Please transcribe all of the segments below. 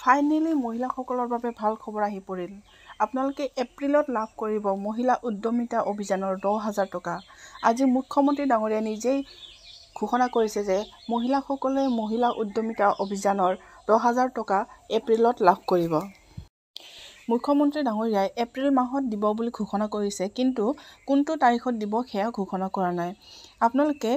Finally মহিলাসকলৰ বাবে ভাল খবৰ আহি পৰিল। আপোনালোকে এপ্ৰিলত লাভ কৰিব মহিলা উদ্যমিতা অভিযানৰ 10,000 টকা। আজি মুখ্যমন্ত্ৰী ডাঙৰীয়াই নিজেই ঘোষণা কৰিছে যে মহিলাসকলে মহিলা উদ্যমিতা অভিযানৰ 10,000 টকা এপ্ৰিলত লাভ কৰিব। মুখ্যমন্ত্ৰী ডাঙৰীয়াই এপ্ৰিল মাহত দিব বুলি ঘোষণা কৰিছে, কিন্তু কোনটো তাৰিখত দিব সেয়া ঘোষণা কৰা নাই। আপোনালোকে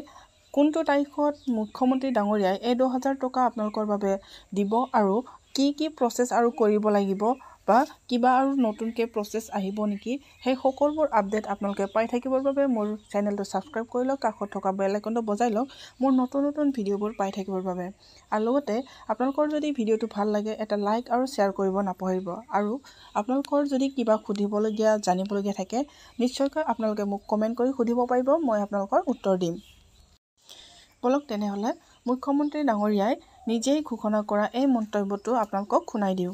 কোনটো তাৰিখত মুখ্যমন্ত্ৰী ডাঙৰীয়াই এই 10,000 টকা আপোনালোকৰ বাবে দিব আৰু কি প্ৰচেছ আৰু কৰিব লাগিব বা কিবা আৰু নতুনকৈ প্ৰচেছ আহিব নেকি, সেই সকলোবোৰ আপডেট আপোনালোকে পাই থাকিবৰ বাবে মোৰ চেনেলটো ছাবস্ক্ৰাইব কৰি লওক, কাষত থকা বেল আইকনটো বজাই লওক মোৰ নতুন ভিডিঅ'বোৰ পাই থাকিবৰ বাবে। আৰু লগতে আপোনালোকৰ যদি ভিডিঅ'টো ভাল লাগে এটা লাইক আৰু শ্বেয়াৰ কৰিব নাপাহৰিব। আৰু আপোনালোকৰ যদি কিবা সুধিবলগীয়া জানিবলগীয়া থাকে নিশ্চয়কৈ আপোনালোকে মোক কমেণ্ট কৰি সুধিব পাৰিব, মই আপোনালোকৰ উত্তৰ দিম। বলক তেনেহ'লে মুখ্যমন্ত্ৰী ডাঙৰীয়াই নিজেই ঘোষণা কৰা এই মন্তব্যটো আপোনালোকক শুনাই দিওঁ।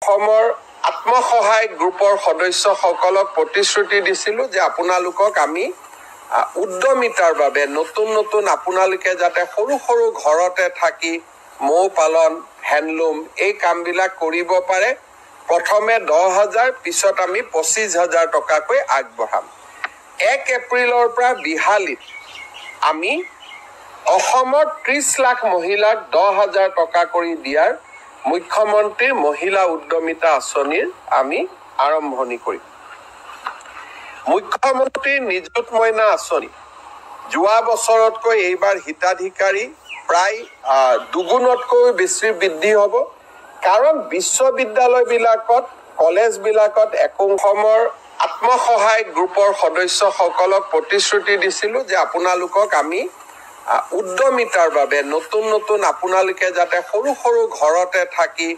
অসমৰ আত্মসহায়ক গ্ৰুপৰ সদস্যসকলক প্ৰতিশ্ৰুতি দিছিলোঁ যে আপোনালোকক আমি উদ্যমিতাৰ বাবে নতুন আপোনালোকে যাতে সৰু ঘৰতে থাকি মৌ পালন, হেণ্ডলুম এই কামবিলাক কৰিব পাৰে। প্ৰথমে 10,000, পিছত আমি 25,000 টকাকৈ আগবঢ়াম। 1 এপ্ৰিলৰ পৰা বিহালীত আমি অসমৰ 30 লাখ মহিলাক 10,000 টকা কৰি দিয়াৰ মুখ্যমন্ত্ৰীৰ মহিলা উদ্যমিতা আঁচনিৰ আমি আৰম্ভণি কৰিম। মুখ্যমন্ত্ৰীৰ নিযুত মইনা আঁচনি যোৱা বছৰতকৈ এইবাৰ হিতাধিকাৰী প্ৰায় দুগুণতকৈ বেছি বৃদ্ধি হ'ব। কাৰণ বিশ্ববিদ্যালয়বিলাকত কলেজবিলাকত অসমৰ আত্মসহায়ক গ্ৰুপৰ সদস্যসকলক প্ৰতিশ্ৰুতি দিছিলোঁ যে আপোনালোকক আমি উদ্যমিতাৰ বাবে নতুন আপোনালোকে যাতে সৰু ঘৰতে থাকি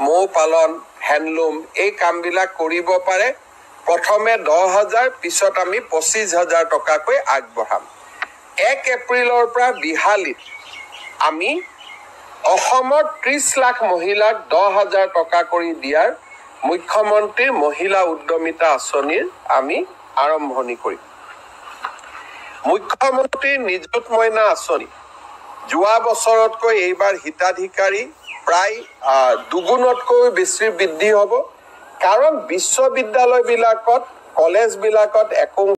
মৌ পালন, হেণ্ডলুম এই কামবিলাক কৰিব পাৰে। প্ৰথমে 10,000, পিছত আমি 25,000 টকাকৈ আগবঢ়াম। 1 এপ্ৰিলৰ পৰা বিহালীত আমি অসমৰ 30 লাখ মহিলাক 10,000 টকা কৰি দিয়াৰ মুখ্যমন্ত্ৰীৰ মহিলা উদ্যমিতা আঁচনিৰ আমি আৰম্ভণি কৰিম। মুখ্যমন্ত্ৰীৰ নিযুত মইনা আঁচনি যোৱা বছৰতকৈ এইবাৰ হিতাধিকাৰী প্ৰায় দুগুণতকৈ বেছি বৃদ্ধি হ'ব। কাৰণ বিশ্ববিদ্যালয়বিলাকত কলেজবিলাকত